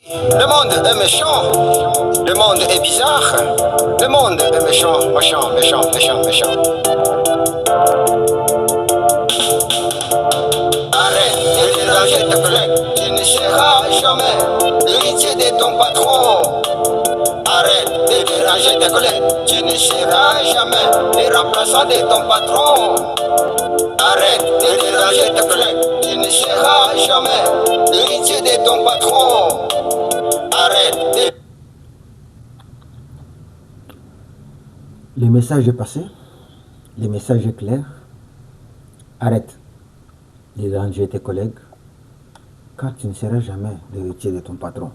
Le monde est méchant, le monde est bizarre, le monde est méchant, méchant, méchant, méchant, méchant. Arrête de déranger tes collègues, tu ne seras jamais l'héritier de ton patron. Arrête de déranger tes collègues, tu ne seras jamais le remplaçant de ton patron. Arrête de déranger tes collègues, tu ne seras jamais l'héritier de ton patron. Arrête de... Le message est passé, le message est clair. Arrête de déranger tes collègues, car tu ne seras jamais l'héritier de ton patron.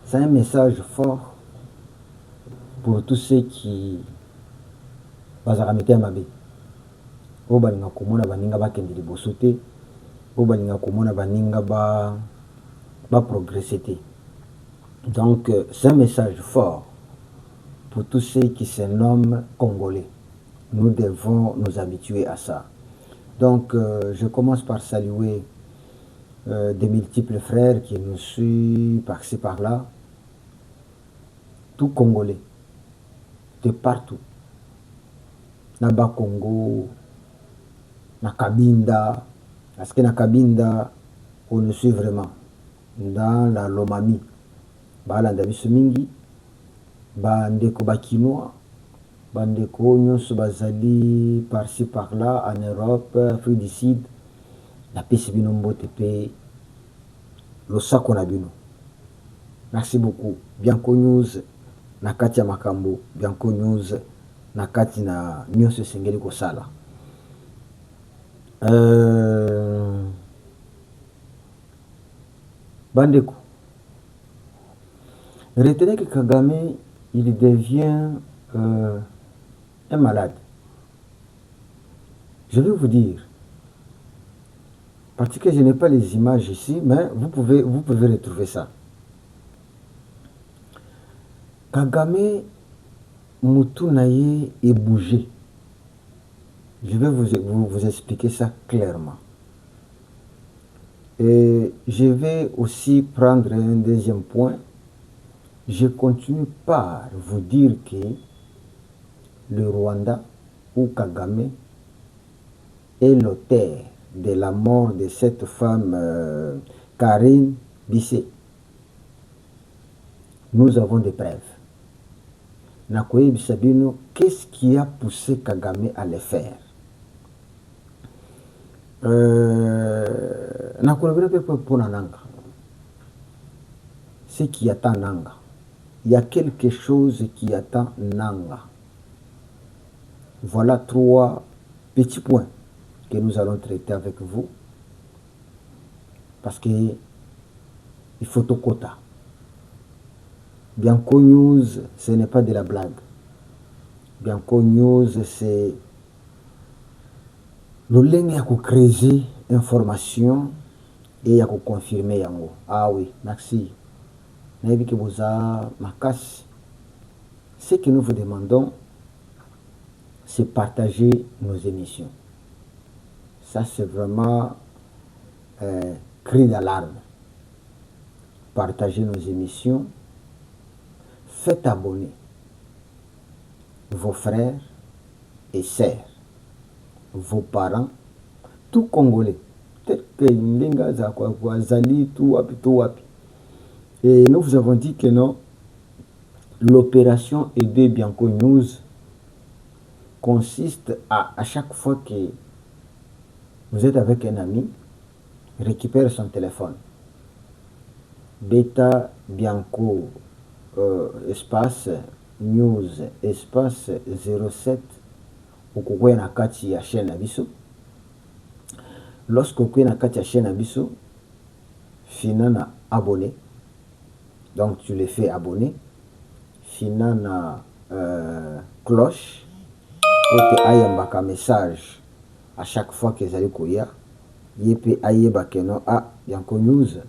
C'est un message fort pour tous ceux qui bazaramite mabe. O balinga komona baninga bakende liboso te, o balinga komona baninga ba progresser te. Donc c'est un message fort pour tous ceux qui se nomment Congolais. Nous devons nous habituer à ça. Donc je commence par saluer des multiples frères qui nous suivent par-ci par-là. Tout Congolais, de partout. Naba Congo, na Kabinda, parce que na Kabinda, on nous suit vraiment. Dans la Lomami, balanda biso mingi, bandeko bakinois, bandeko nyonso bazali par-ci par-là, en Europe, Afrique du Sud, na pesi bino mbote pe losako na bino. Merci beaucoup. Bianco News, na kati ya makambo, Bianco News, na kati na nyonso esengeli kosala. Bandeko, retenez que Kagame, il devient un malade. Je vais vous dire, parce que je n'ai pas les images ici, mais vous pouvez retrouver ça. Kagame, Moutunaye est bougé. Je vais vous expliquer ça clairement. Et je vais aussi prendre un deuxième point. Je continue par vous dire que le Rwanda ou Kagame est l'auteur de la mort de cette femme Karine Bissé. Nous avons des preuves. Nakoye Bissabino, qu'est-ce qui a poussé Kagame à le faire? Ce qui attend Nanga. Il y a quelque chose qui attend Nanga. Voilà 3 petits points que nous allons traiter avec vous. Parce que il faut au quota. Bianco News, ce n'est pas de la blague. Bianco News, c'est le lien à créer information et à confirmer yango. Ah oui, merci. Ce que nous vous demandons, c'est partager nos émissions. Ça, c'est vraiment cri d'alarme. Partagez nos émissions. Faites abonner vos frères et sœurs, vos parents, tout Congolais. Peut-être que Ndenga Zali, tout wapi. Et nous vous avons dit que non, l'opération Aider Bianco News consiste à chaque fois que vous êtes avec un ami, récupère son téléphone. Beta Bianco espace news espace 07 okukwena na kati ya chaîne abiso. Lorsque okukwena na kati ya chaîne abiso, finana abonné. Donc tu les fais abonner. Finana cloche pour te ayambaka message à chaque fois que zali koya. Yepe ayeba keno a Bianco News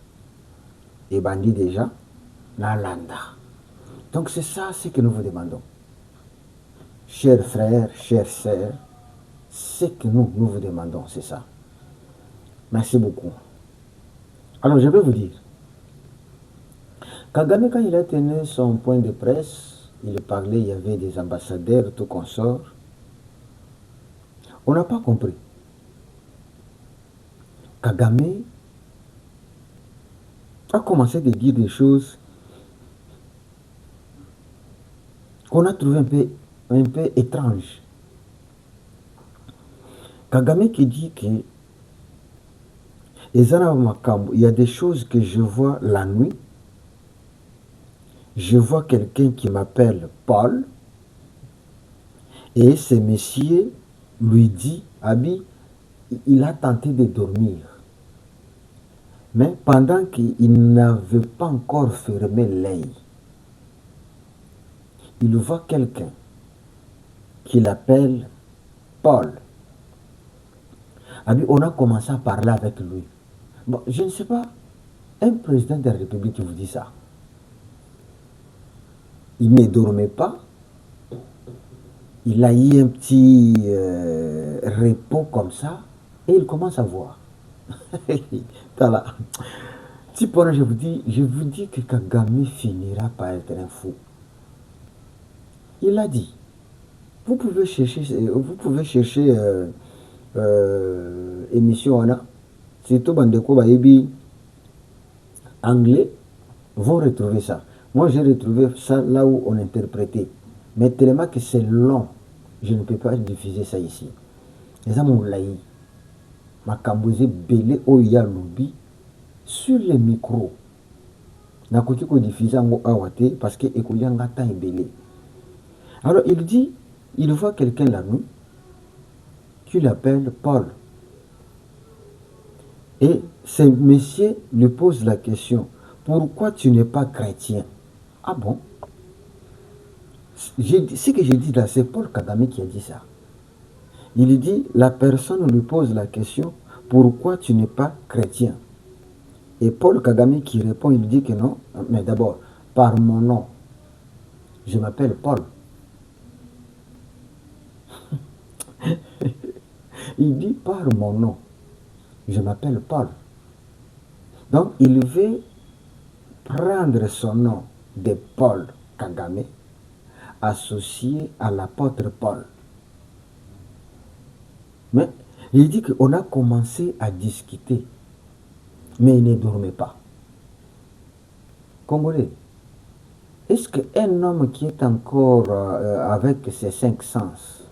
et bandi déjà na landa. Donc c'est ça ce que nous vous demandons. Chers frères, chères sœurs, ce que nous vous demandons, c'est ça. Merci beaucoup. Alors je vais vous dire, Kagame, quand il a tenu son point de presse, il parlait, il y avait des ambassadeurs, tout consort. On n'a pas compris. Kagame a commencé à dire des choses qu'on a trouvé un peu étranges. Kagame qui dit que il y a des choses que je vois la nuit. Je vois quelqu'un qui m'appelle Paul et ce monsieur lui dit, Abi, il a tenté de dormir. Mais pendant qu'il n'avait pas encore fermé l'œil, il voit quelqu'un qui l'appelle Paul. Abi, on a commencé à parler avec lui. Bon, je ne sais pas, un président de la République qui vous dit ça, il ne dormait pas, il a eu un petit repos comme ça, et il commence à voir. Voilà. Si pendant je vous dis que Kagame finira par être un fou. Il a dit, vous pouvez chercher émission Anna, surtout Bandeko Baebi anglais, vont retrouver ça. Moi j'ai retrouvé ça là où on interprétait. Mais tellement que c'est long, je ne peux pas diffuser ça ici. Les amis laï, ma cambosé belé oya lobby sur les micros. Nakoki ko diffuser ngo awate parce que ekoyanga temps belé. Alors il dit, il voit quelqu'un la nuit qui l'appelle Paul. Et ce monsieur lui pose la question, pourquoi tu n'es pas chrétien? Ah bon? Ce que j'ai dit là, c'est Paul Kagame qui a dit ça. Il dit, la personne lui pose la question, pourquoi tu n'es pas chrétien? Et Paul Kagame qui répond, il dit que non, mais d'abord, par mon nom, je m'appelle Paul. Il dit, par mon nom, je m'appelle Paul. Donc, il veut prendre son nom de Paul Kagame associé à l'apôtre Paul. Mais il dit qu'on a commencé à discuter, mais il ne dormait pas. Congolais, est-ce qu'un homme qui est encore avec ses 5 sens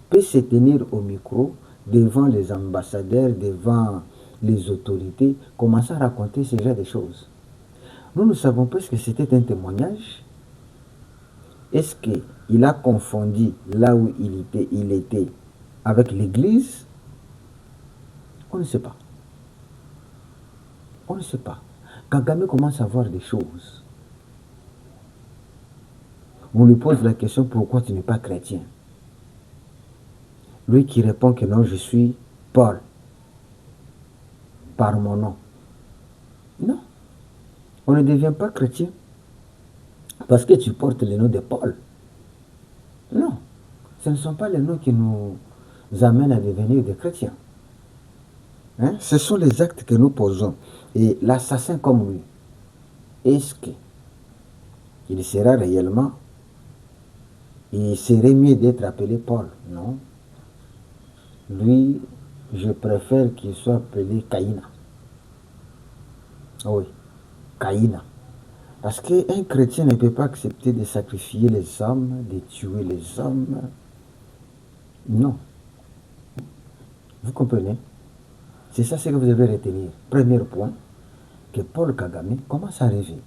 peut se tenir au micro devant les ambassadeurs, devant les autorités, commencer à raconter ce genre de choses? Nous ne savons pas ce que c'était un témoignage. Est-ce qu'il a confondu là où il était avec l'église? On ne sait pas. On ne sait pas. Kagame commence à voir des choses. On lui pose la question, pourquoi tu n'es pas chrétien? Lui qui répond que non, je suis Paul, par mon nom. Non, on ne devient pas chrétien parce que tu portes le nom de Paul. Non, ce ne sont pas les noms qui nous amènent à devenir des chrétiens. Hein? Ce sont les actes que nous posons. Et l'assassin comme lui, est-ce qu'il sera réellement, il serait mieux d'être appelé Paul? Non. Lui, je préfère qu'il soit appelé Caïna. Oui, Caïna. Parce qu'un chrétien ne peut pas accepter de sacrifier les hommes, de tuer les hommes. Non. Vous comprenez? C'est ça ce que vous devez retenir. Premier point, que Paul Kagame commence à rêver.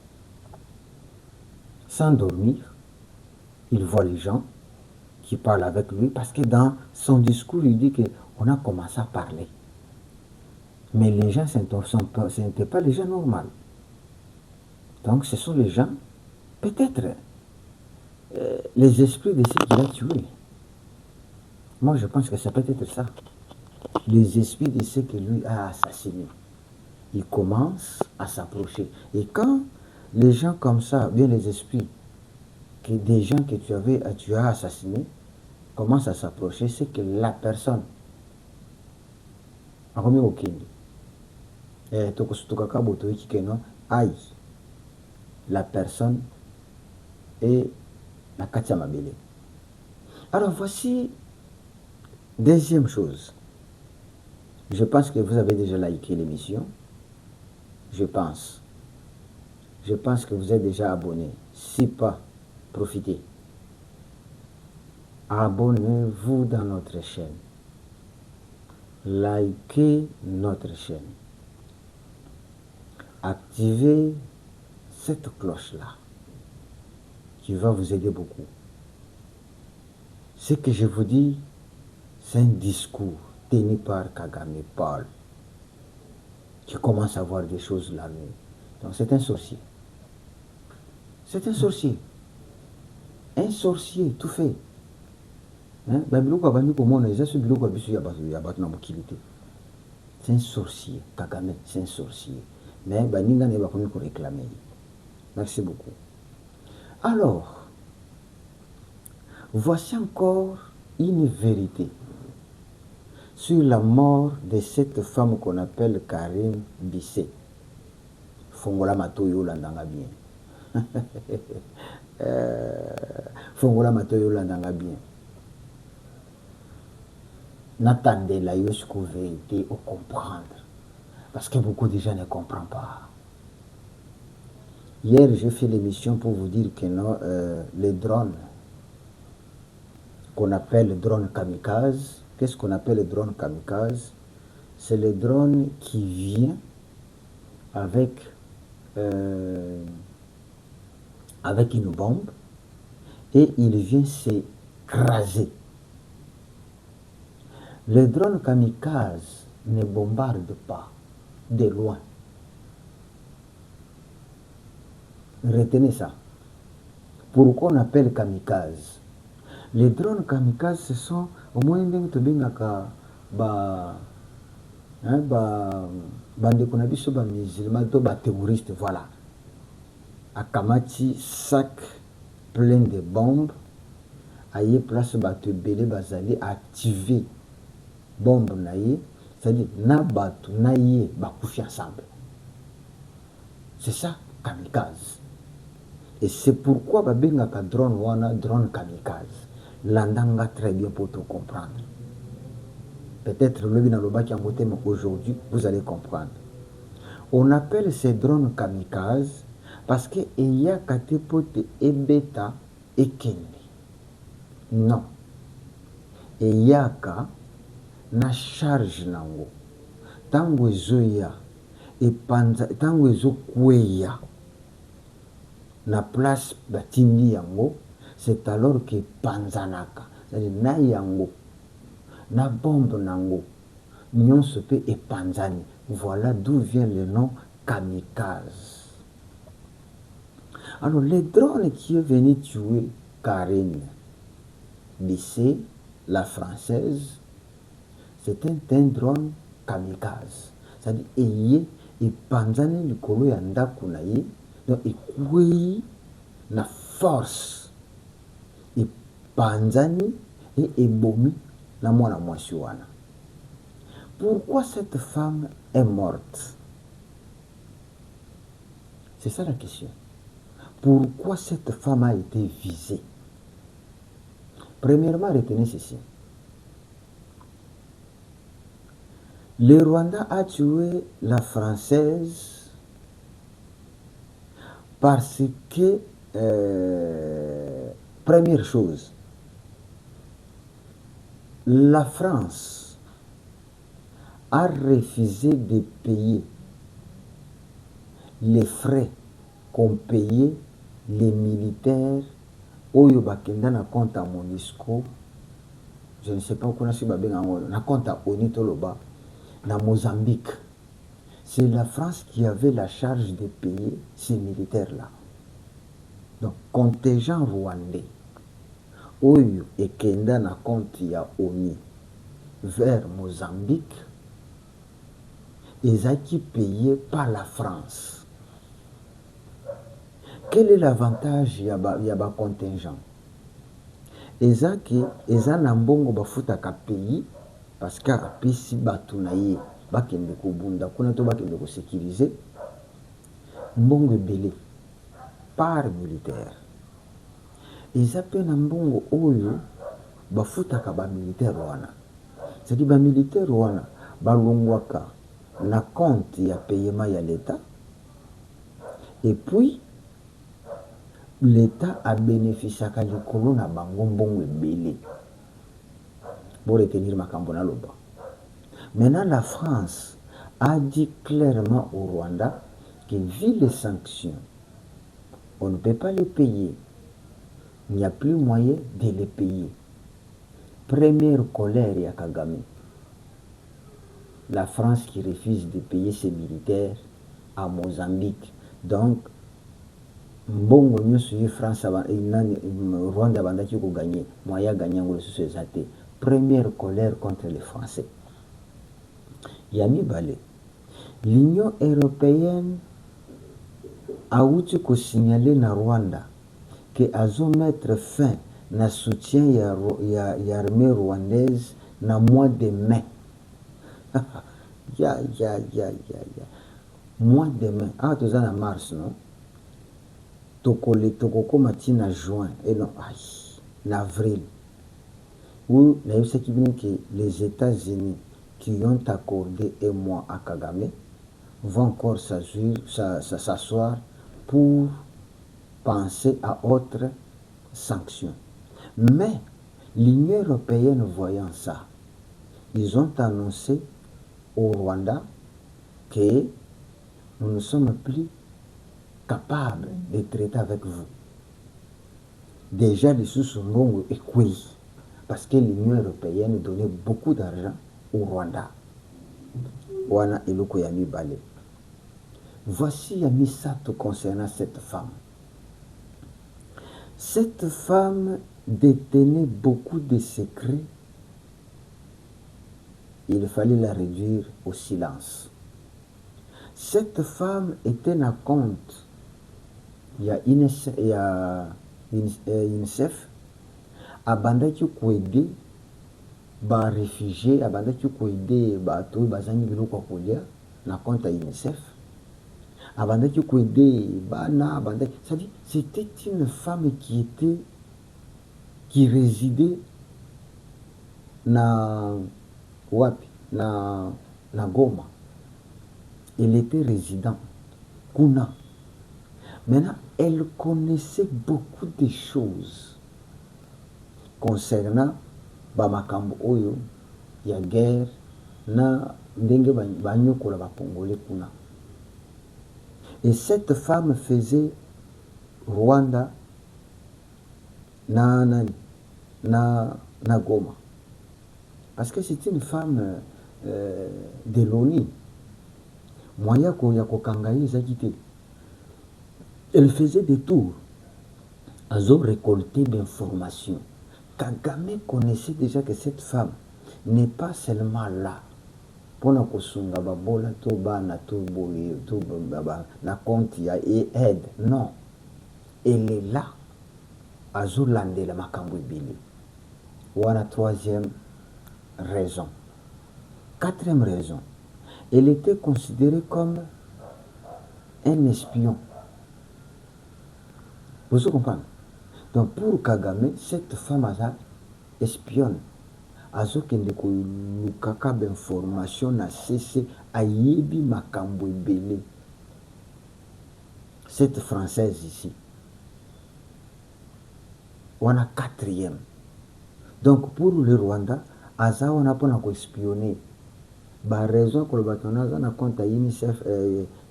Sans dormir, il voit les gens qui parlent avec lui parce que dans son discours, il dit qu'on a commencé à parler. Mais les gens, ce n'étaient pas les gens normaux. Donc ce sont les gens, peut-être, les esprits de ceux qu'il a tués. Moi, je pense que ça peut être ça. Les esprits de ceux que lui a assassinés. Ils commencent à s'approcher. Et quand les gens comme ça, bien les esprits, que des gens que tu as assassinés, commencent à s'approcher, c'est que la personne a remis au king. Tokaka botoiki que non, aïe. la personne est la Katia Mabele. Alors voici, deuxième chose. Je pense que vous avez déjà liké l'émission. Je pense que vous êtes déjà abonné. Si pas, profitez. Abonnez-vous dans notre chaîne. Likez notre chaîne. Activez cette cloche-là qui va vous aider beaucoup. Ce que je vous dis, c'est un discours tenu par Kagame Paul qui commence à voir des choses la nuit. Donc c'est un sorcier. C'est un sorcier. Un sorcier, tout fait. C'est un sorcier. Kagame, c'est un sorcier. Mais Baninga n'est pas connu pour réclamer. Merci beaucoup. Alors, voici encore une vérité sur la mort de cette femme qu'on appelle Karine Bissé. Fongola Matoyo Landanga bien. Fongola Matoyo Landanga bien. N'attendez la jusqu'aux vérités au comprendre. Parce que beaucoup de gens ne comprennent pas. Hier, j'ai fait l'émission pour vous dire que non, les drones qu'on appelle le drone kamikaze. Qu'est-ce qu'on appelle le drone kamikaze? C'est le drone qui vient avec une bombe et il vient s'écraser. Le drone kamikaze ne bombarde pas de loin. Retenez ça. Pourquoi on appelle kamikaze? Les drones kamikazes, ce sont au moins des terroristes, voilà. Akamati sac plein de bombes, aïe place batu belé bazali activer bombe naïe, c'est-à-dire na batu naïe bakoufi ensemble. C'est ça kamikaze. Et c'est pourquoi babengaka drone wana drone kamikaze. Landanga très bien pour te comprendre. Peut-être le binalobaki en beauté, mais aujourd'hui, vous allez comprendre. On appelle ces drones kamikaze parce que il y a katepote et bêta et kende. Non. Il y a ka na charge nango. Tango ezoya et panza tango ezokweya na place batindi yango. C'est alors que panzanaka, c'est-à-dire na yango, na bombe nango, nyonso pe et panzani. Voilà d'où vient le nom kamikaze. Alors, le drone qui est venu tuer Karine Bissé, la française, c'était un drone kamikaze. C'est-à-dire, et panzani likolo ya ndaku na ye, donc et na force. Panzani et ebomi na mwana mwasi wana. Pourquoi cette femme est morte? C'est ça la question. Pourquoi cette femme a été visée? Premièrement, retenez ceci. Le Rwanda a tué la française parce que, première chose, la France a refusé de payer les frais qu'ont payé les militaires oyo bakenda na compte à MONUSCO. Je ne sais pas comment si babenga na compte à ONU toloba na Mozambique. C'est la France qui avait la charge de payer ces militaires-là. Donc, contingent rwandais oyo ekenda na compte ya ONU vers Mozambique, ezaki payé par la France. Quel est l'avantage ya ba contingent? Ezaki na mbongo bafutaka pays parce que apesi batu na ye bakende kobunda kuna to bakende ko sécuriser mbongo ebele. part militaire. Eza pe na mbongo oyo bafutaka bamilitaire wana. C'est-à-dire bamilitaire wana balongwaka na compte ya paiement ya l'État, et puis l'État a bénéficiaka likolo na bango mbongo ebele. Pour retenir makambo na loba. Maintenant, la France a dit clairement au Rwanda que vu les sanctions, on ne peut pas les payer. Il n'y a plus moyen de les payer. Première colère ya Kagame. La France qui refuse de payer ses militaires à Mozambique. Donc, mbongo nyonso ye France Rwanda bandaki ko gagner, moyen gagner ngolo sur ces athées. Première colère contre les Français. Yami Balé. L'Union européenne a outi ko signaler na Rwanda que azo mettre fin na soutien ya armée rwandaise na mois de mai. ya. Mois de mai. Ah, tout ça en mars, non? Toko matina juin et non, en avril. Où que les États-Unis qui ont accordé un mois à Kagame vont encore s'asseoir pour penser à autres sanctions. Mais l'Union européenne voyant ça, ils ont annoncé au Rwanda que nous ne sommes plus capables de traiter avec vous. Déjà, les sous-mbongo et quoi? Parce que l'Union européenne donnait beaucoup d'argent au Rwanda. Wana eloko yami balé. Voici Yami Sato concernant cette femme. Cette femme détenait beaucoup de secrets. Il fallait la réduire au silence. Cette femme était en compte. Il y a UNICEF. Abandaki kuede ba réfugiés, abandaki kuede ba to bazangi biloko kolia na compte ya UNICEF. Abandaki kuede bana abandaki, c'est-à-dire c'était une femme qui résidait na wapi na Goma. Elle était résidente kuna. Maintenant, elle connaissait beaucoup de choses concernant bamakambo oyo ya guerre na ndenge banyokola ba Congolais kuna. Et cette femme faisait Rwanda na Goma. Parce que c'est une femme de l'ONU. Moya ko ya kokangaye zakite. Elle faisait des tours. Elles ont récolté d'informations. Kagame connaissait déjà que cette femme n'est pas seulement là pour na kosunga babola to bana to boye to baba na compte ya aide. Non, elle est là à Zolande la makambo ebele. Wana troisième raison. Quatrième raison, elle était considérée comme un espion. Vous comprenez? Donc pour Kagame, cette femme a espionne. Azo kende ko lukaka d'information na cessé ayebi makambo ebele. Cette française ici. On a quatrième. Donc pour le Rwanda, aza on a pas na ko espionner. Ba raison ko ba tonaza na compte UNICEF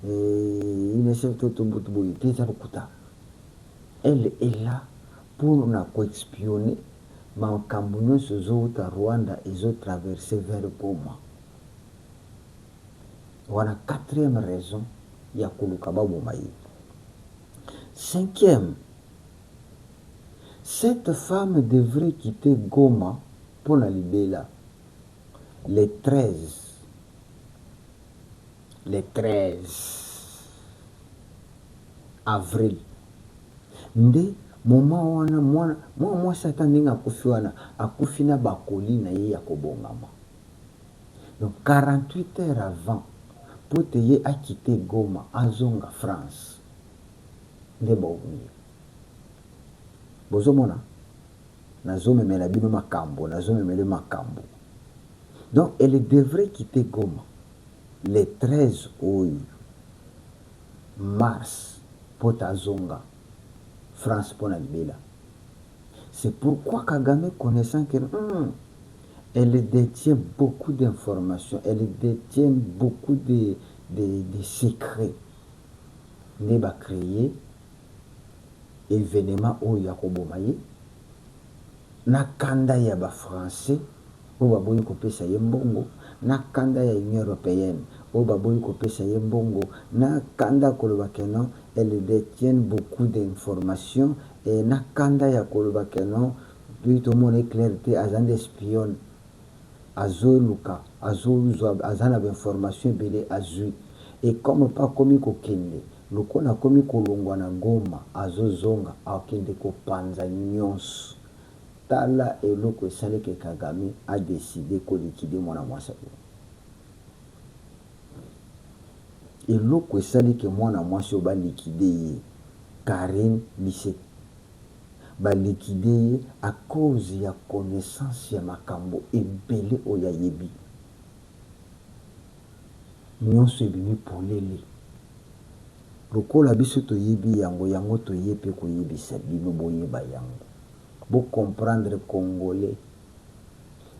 UNICEF to butubu teza kuta. Elle est là pour nous espionner. Makambo nyonso zouta Rwanda ils ont traversé vers Goma. Voilà quatrième raison ya kuluka baboma yi. Cinquième, cette femme devrait quitter Goma pour la Libéla le 13 avril. Nde moment wana mwana satan ndinga akufi wana akufi na bakoli na ye ya kobongama. Donc 48 heures avant pour te ye a quitté Goma azonga France. nde bovumia bozomona nazomemela bino makambo nazomemele makambo. Donc elle devrait quitter Goma le 13 mars pour tazonga France pour la libéla. C'est pourquoi Kagame, connaissant que elle détient beaucoup d'informations, elle détient beaucoup de secrets, ne va créer événement où Yakobomaye na kanda ya ba français où baboyi kopesa ye mbongo, na kanda ya Union européenne où baboyi kopesa ye mbongo, na kanda koloba kenon elle détient beaucoup d'informations et na kanda ya koloba kenon plutôt mon éclairté azan d'espion azoluka azana information belé azui et comme pas komi kokende lokona komi kolongwa na Goma azozonga akende kopanza nyonso tala eloko esali ke Kagame a décidé ko liquider mwana mwasi eloko esali ke mwana mwasi ba liquider Karen Lissé ba liquider à cause ya connaissance ya makambo ebele oya yebi nyonso ebimi polele lokola biso toyebi yango toyebi koyebisa bino boyeba yango. Pour comprendre Congolais,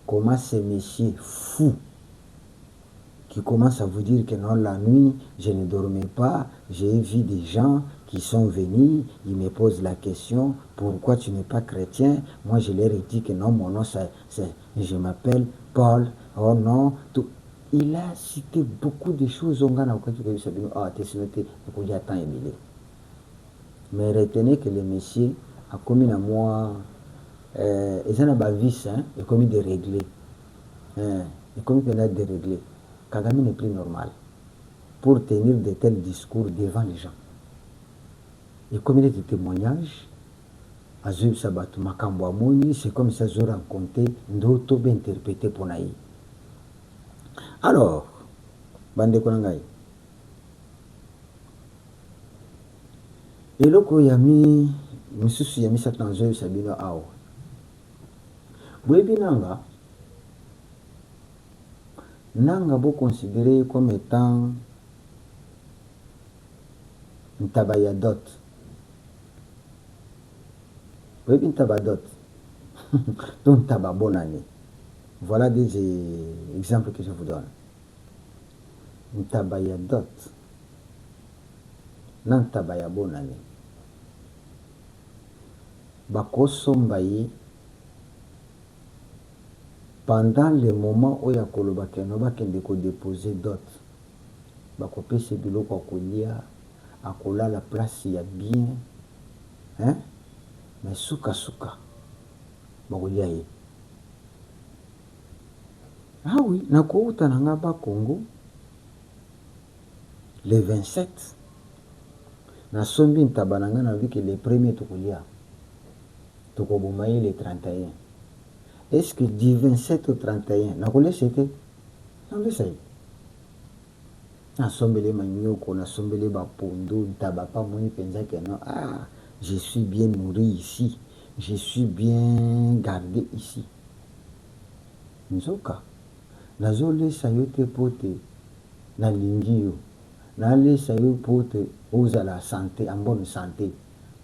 comment ce monsieur fou qui commence à vous dire que non, la nuit, je ne dormais pas, j'ai vu des gens qui sont venus, ils me posent la question, pourquoi tu n'es pas chrétien? Moi, je leur ai dit que non, mon nom, je m'appelle Paul, oh non, tout. Il a cité beaucoup de choses, mais retenez que le monsieur a commis à moi et ça n'a pas vice, et comme il est déréglé. Et comme il est déréglé, Kagame n'est plus normal pour tenir de tels discours devant les gens. Et comme il est des témoignages, Azub Sabatu Makambo Amoni, c'est comme ça que je rencontré d'autres interprétés pour Naï. Alors, Bande Konangai. Et là, il y a mis, Misusu Yami Satanzo Sabino Ao. Bwebi nanga bo considéré comme étant une tabayadot. Bwebi une tabadot. Donc tababonane. Voilà des exemples que je vous donne. Une tabayadot. Nan tabayabonane. Bakosombaye. Pendant le moment où il y a déposer d'autres, il y a la place, il y a bien, hein? Mais souka, ah oui, na Congo, le 27, na sombi ntabananga na vu que les premiers tukulia, tukobumaye le 31. Est-ce que du 27 au 31, na c'était non le sait. Na sombele manyoko, na sombele ba pondo, ntaba pa moni penza que non, ah, je suis bien nourri ici, je suis bien gardé ici. Nzoka, na zole sayote pote na lingio, na le sayo pote oza la santé, en bonne santé,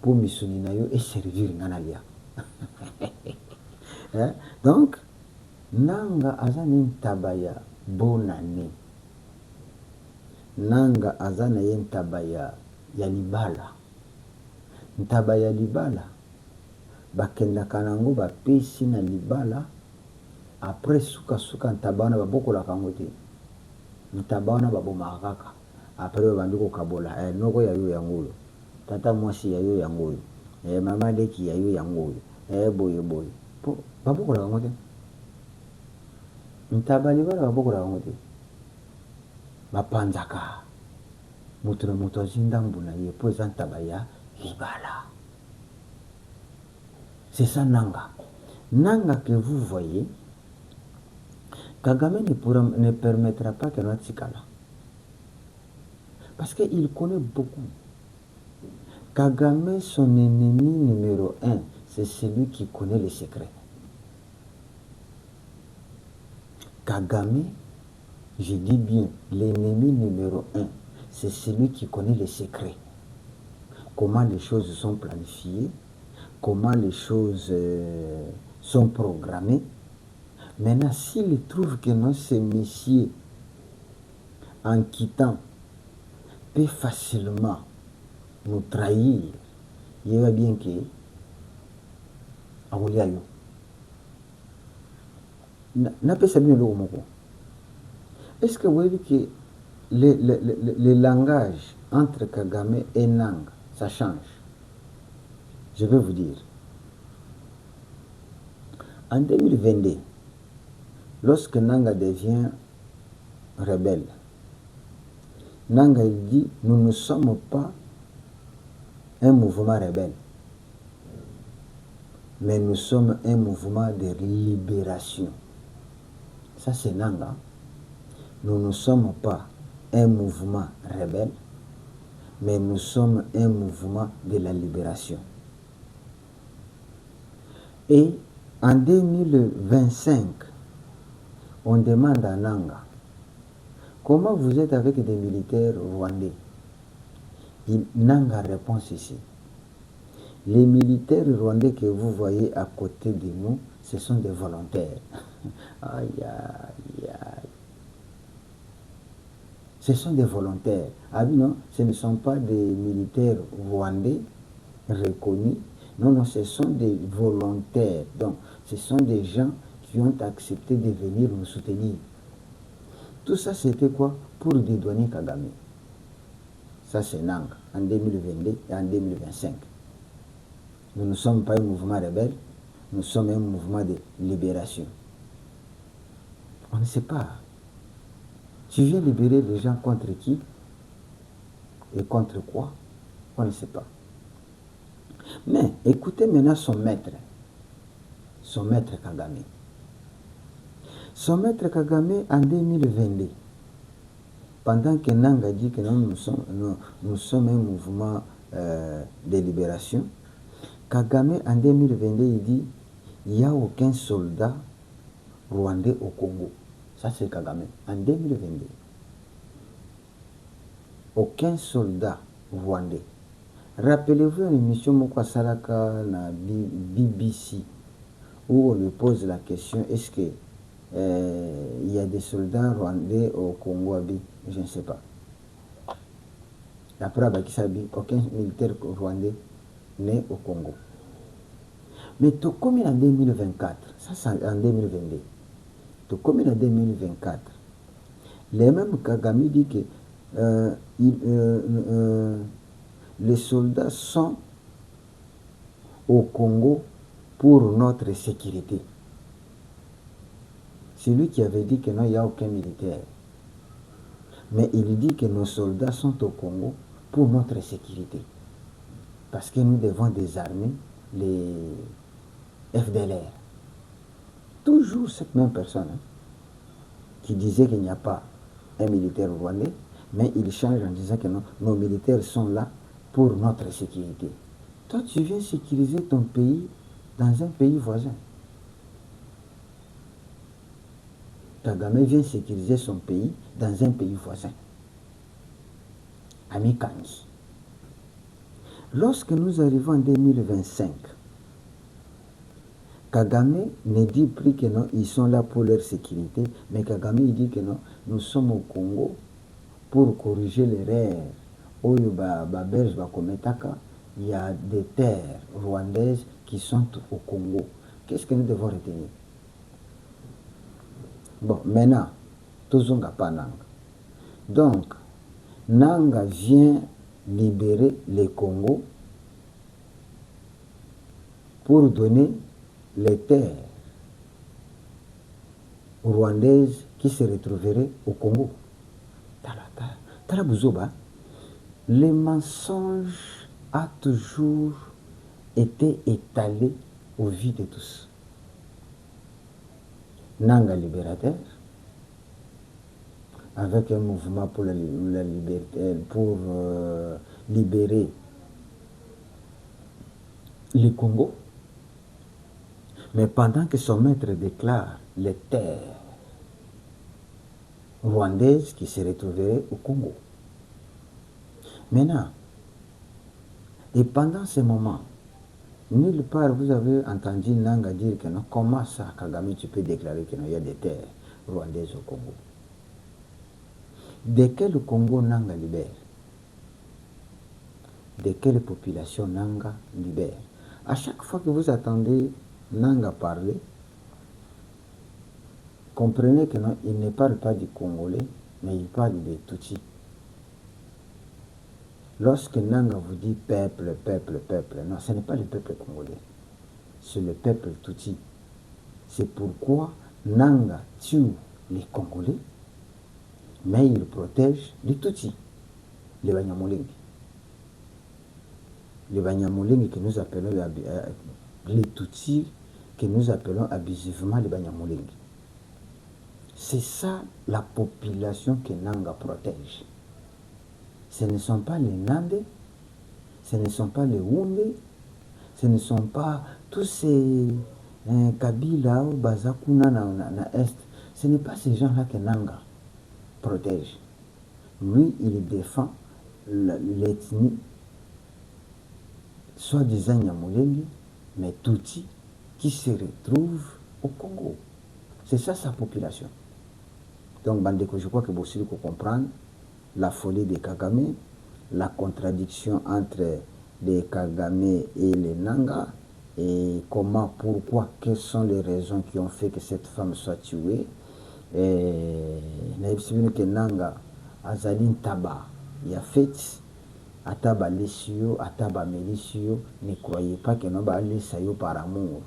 pour misuni na yo et servir nganalia. Donc, nanga azana tabaya bonane, nanga azana tabaya ya libala, ntabaya libala, bakenda kanango ba pesi na libala, après suka ntabana babokola kangote, ntabana babomakaka, après bandiko kabola, noko ya yo yangoyo, tata mwasi ya yo yangoyo, mama deki ya yo yangoyo, boye. Babokola kangote ntabali bala babokola kangote bapanzaka mutu na mutu azinda mbuna ye po eza ntabaya libala. C'est ça nanga que vous voyez. Kagame ne permettra pas que notre tikala parce qu'il connaît beaucoup. Kagame, son ennemi numéro 1, c'est celui qui connaît les secrets. Kagame, je dis bien, l'ennemi numéro 1, c'est celui qui connaît les secrets. Comment les choses sont planifiées, comment les choses sont programmées. Maintenant, s'il trouve que non, ce monsieur, en quittant, peut facilement nous trahir, il va bien que Aouliayo. N'a pas salué le mot. Est-ce que vous voyez que le langage entre Kagame et Nanga, ça change? Je vais vous dire. En 2022, lorsque Nanga devient rebelle, Nanga il dit, nous ne sommes pas un mouvement rebelle, mais nous sommes un mouvement de libération. Ça c'est Nanga. Nous ne sommes pas un mouvement rebelle, mais nous sommes un mouvement de la libération. Et en 2025, on demande à Nanga, comment vous êtes avec des militaires rwandais? Nanga répond ceci. Les militaires rwandais que vous voyez à côté de nous, ce sont des volontaires. Aïe, aïe, aïe. Ce sont des volontaires. Ah oui, non, ce ne sont pas des militaires rwandais reconnus. Non, non, ce sont des volontaires. Donc, ce sont des gens qui ont accepté de venir nous soutenir. Tout ça, c'était quoi? Pour dédouaner Kagame. Ça, c'est Nanga, en 2022 et en 2025. Nous ne sommes pas un mouvement rebelle, nous sommes un mouvement de libération. On ne sait pas. Tu viens libérer les gens contre qui et contre quoi? On ne sait pas. Mais écoutez maintenant son maître Kagame. Son maître Kagame en 2022, pendant que Nanga dit que nous sommes un mouvement de libération, Kagame en 2022 il dit il n'y a aucun soldat rwandais au Congo. Ça c'est Kagame en 2022. Aucun soldat rwandais. Rappelez-vous une émission Mokwa Salaka na BBC où on lui pose la question, est-ce que il y a des soldats rwandais au Congo? Je ne sais pas. Après Abakisabi, aucun militaire rwandais né au Congo. Mais tout comme en 2024, ça c'est en 2022, tout comme en 2024, les mêmes Kagame dit que les soldats sont au Congo pour notre sécurité. C'est lui qui avait dit que non, il n'y a aucun militaire. Mais il dit que nos soldats sont au Congo pour notre sécurité. Parce que nous devons désarmer les FDLR. Toujours cette même personne qui disait qu'il n'y a pas un militaire rwandais, mais il change en disant que non, nos militaires sont là pour notre sécurité. Toi, tu viens sécuriser ton pays dans un pays voisin. Kagame vient sécuriser son pays dans un pays voisin. Amikani. Lorsque nous arrivons en 2025, Kagame ne dit plus que non, ils sont là pour leur sécurité, mais Kagame il dit que non, nous sommes au Congo pour corriger l'erreur. Il y a des terres rwandaises qui sont au Congo. Qu'est-ce que nous devons retenir? Bon, maintenant, Tozonga pas Nanga. Donc, Nanga vient libérer les Congo pour donner les terres rwandaises qui se retrouveraient au Congo. Talabouzoba, le mensonge a toujours été étalé au vu de tous. Nanga libérateur, avec un mouvement pour la liberté, pour libérer le Congo, mais pendant que son maître déclare les terres rwandaises qui se retrouveraient au Congo. Maintenant, et pendant ce moment, nulle part vous avez entendu Nanga dire que non, comment ça, Kagame, tu peux déclarer qu'il y a des terres rwandaises au Congo. De quel Congo Nanga libère? De quelle population Nanga libère? À chaque fois que vous attendez Nanga parler, comprenez que non, il ne parle pas du Congolais, mais il parle des Tutsis. Lorsque Nanga vous dit peuple, peuple, peuple, non, ce n'est pas le peuple congolais, c'est le peuple Tutsi. C'est pourquoi Nanga tue les Congolais, mais il protège les Tutsis, les Banyamulenge. Les Banyamulenge que nous appelons les Tutsis, que nous appelons abusivement les Banyamulenge. C'est ça la population que Nanga protège. Ce ne sont pas les Nandais, ce ne sont pas les Wundé, ce ne sont pas tous ces Kabila ou Bazakuna na Est. Ce n'est pas ces gens-là que Nanga protège. Lui, il défend l'ethnie, soi-disant Nyamulenge, mais Tutsi, qui se retrouve au Congo. C'est ça sa population. Donc, Bandeko, je crois que vous aussi comprendre la folie de Kagame, la contradiction entre les Kagame et les Nanga, et comment, pourquoi, quelles sont les raisons qui ont fait que cette femme soit tuée. Naïbsibino que Nanga Azalin Taba, il y a fait Ataba Lessio, Ataba Melisio, ne croyez pas que Namba Alessayo par amour.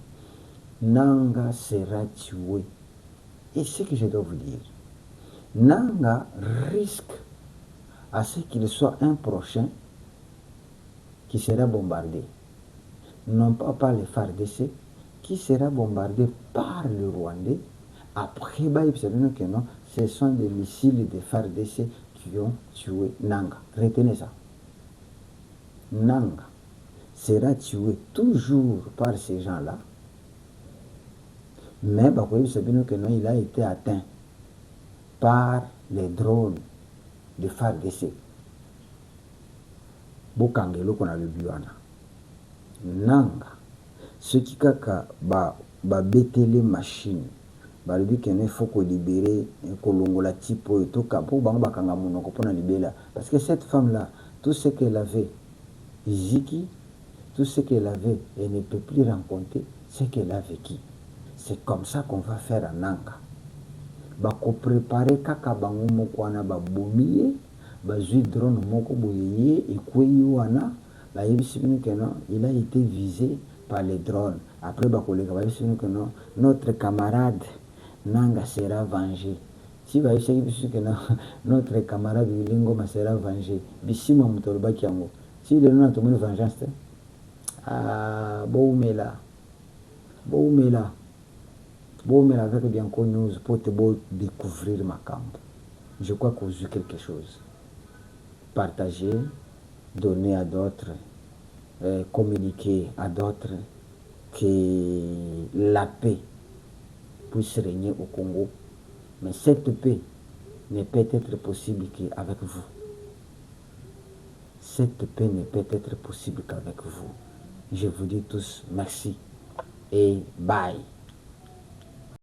Nanga sera tué. Et ce que je dois vous dire, Nanga risque à ce qu'il soit un prochain qui sera bombardé. Non pas par les FARDC, qui sera bombardé par le Rwandais. Après, que non, ce sont des missiles de FARDC qui ont tué Nanga. Retenez ça. Nanga sera tué toujours par ces gens-là. Mais vous savez que non, il a été atteint par les drones de FARDC. Bokangelo qu'on a le buana. Nanga. Ce qui kaka betele machine. Ba lui qu'il faut qu'on libérer kolongola tipo et tout ka pour banga bakanga monoko pona libéla. Parce que cette femme-là, tout ce qu'elle avait, Ziki, tout ce qu'elle avait, elle ne peut plus rencontrer ce qu'elle a vécu. C'est comme ça qu'on va faire à Nanga. Bako préparer kaka bango moko wana babomiye, bazui drone moko boyeye ekweyi wana, ba yebisibino que non, il a été visé par les drones. Après bako leka ba yebisibino que non, notre camarade Nanga sera vengé. Si ba yebisibino que non, notre camarade Wilingo sera vengé. Bisima mutoloba kiango. Si le nom tombe vengeance, ah boumela. Boumela. Bon, mais avec bien connu, pour te découvrir ma camp. Je crois que vous avez quelque chose. Partagez, donnez à d'autres, communiquer à d'autres que la paix puisse régner au Congo. Mais cette paix ne peut être possible qu'avec vous. Cette paix ne peut être possible qu'avec vous. Je vous dis tous merci et bye.